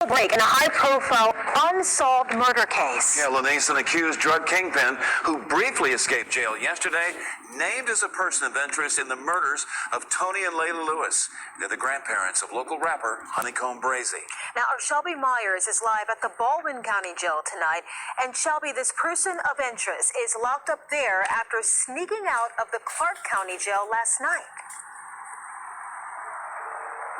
break in a high-profile, unsolved murder case. Yeah, Lanise, an accused drug kingpin who briefly escaped jail yesterday, named as a person of interest in the murders of Tony and Layla Lewis. They're the grandparents of local rapper Honeycomb Brazy. Now, Shelby Myers is live at the Baldwin County Jail tonight. And Shelby, this person of interest is locked up there after sneaking out of the Clark County Jail last night.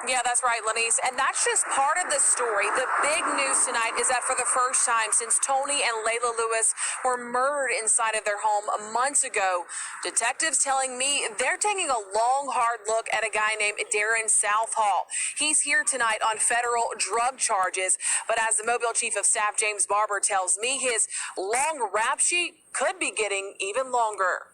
Yeah, that's right, Lanise. And that's just part of the story. The big news tonight is that for the first time since Tony and Layla Lewis were murdered inside of their home months ago, detectives telling me they're taking a long, hard look at a guy named Darren Southall. He's here tonight on federal drug charges. But as the Mobile Chief of Staff James Barber tells me, his long rap sheet could be getting even longer.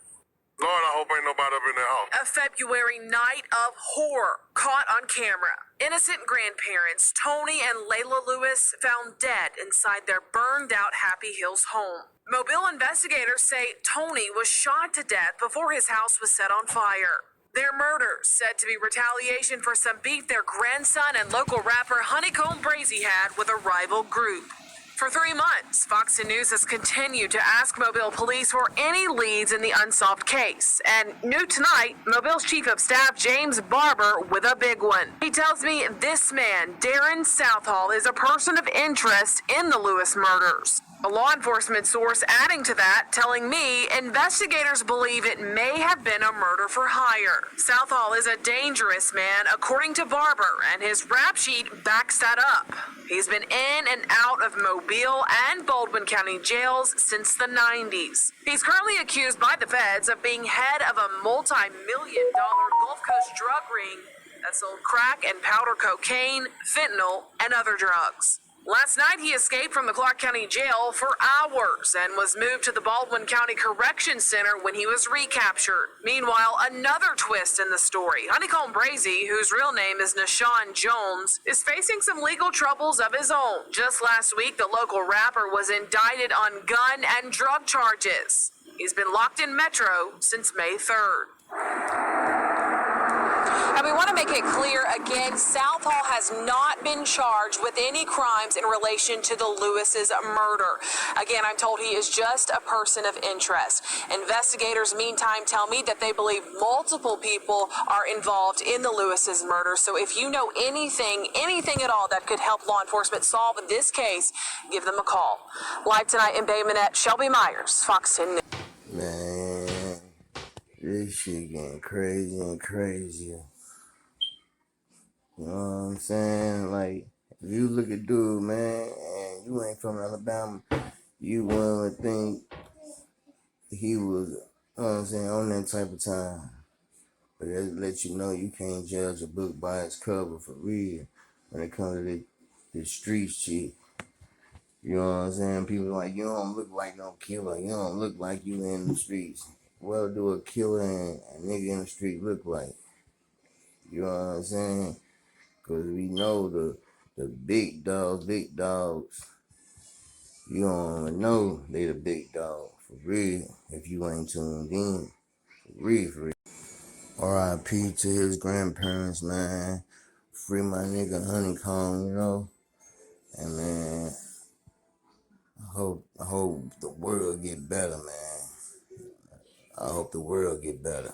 Lord, I hope ain't nobody up in their house. A February night of horror caught on camera. Innocent grandparents, Tony and Layla Lewis, found dead inside their burned-out Happy Hills home. Mobile investigators say Tony was shot to death before his house was set on fire. Their murder said to be retaliation for some beef their grandson and local rapper Honeycomb Brazy had with a rival group. For 3 months, Fox News has continued to ask Mobile police for any leads in the unsolved case. And new tonight, Mobile's Chief of Staff James Barber with a big one. He tells me this man, Darren Southall, is a person of interest in the Lewis murders. A law enforcement source adding to that, telling me investigators believe it may have been a murder for hire. Southall is a dangerous man, according to Barber, and his rap sheet backs that up. He's been in and out of Mobile and Baldwin County jails since the 90s. He's currently accused by the feds of being head of a multi-million-dollar Gulf Coast drug ring that sold crack and powder cocaine, fentanyl, and other drugs. Last night, he escaped from the Clark County Jail for hours and was moved to the Baldwin County Correction Center when he was recaptured. Meanwhile, another twist in the story. Honeycomb Brazy, whose real name is Nashawn Jones, is facing some legal troubles of his own. Just last week, the local rapper was indicted on gun and drug charges. He's been locked in Metro since May 3rd. And we want to make it clear again, Southall has not been charged with any crimes in relation to the Lewis's murder. Again, I'm told he is just a person of interest. Investigators, meantime, tell me that they believe multiple people are involved in the Lewis's murder. So if you know anything at all that could help law enforcement solve this case, give them a call. Live tonight in Bay Minette, Shelby Myers, Fox 10 News. Man, this shit getting crazy and crazier. You know what I'm saying? Like, if you look at dude, man, and you ain't from Alabama, you wouldn't think he was, you know what I'm saying, on that type of time. But it let you know you can't judge a book by its cover for real when it comes to this street shit. You know what I'm saying? People like, you don't look like no killer. You don't look like you in the streets. What do a killer and a nigga in the street look like? You know what I'm saying? Because we know the big dogs, you don't know they the big dog, for real, if you ain't tuned in, for real. R.I.P. to his grandparents, man. Free my nigga Honeycomb, you know? And man, I hope the world get better, man. I hope the world get better.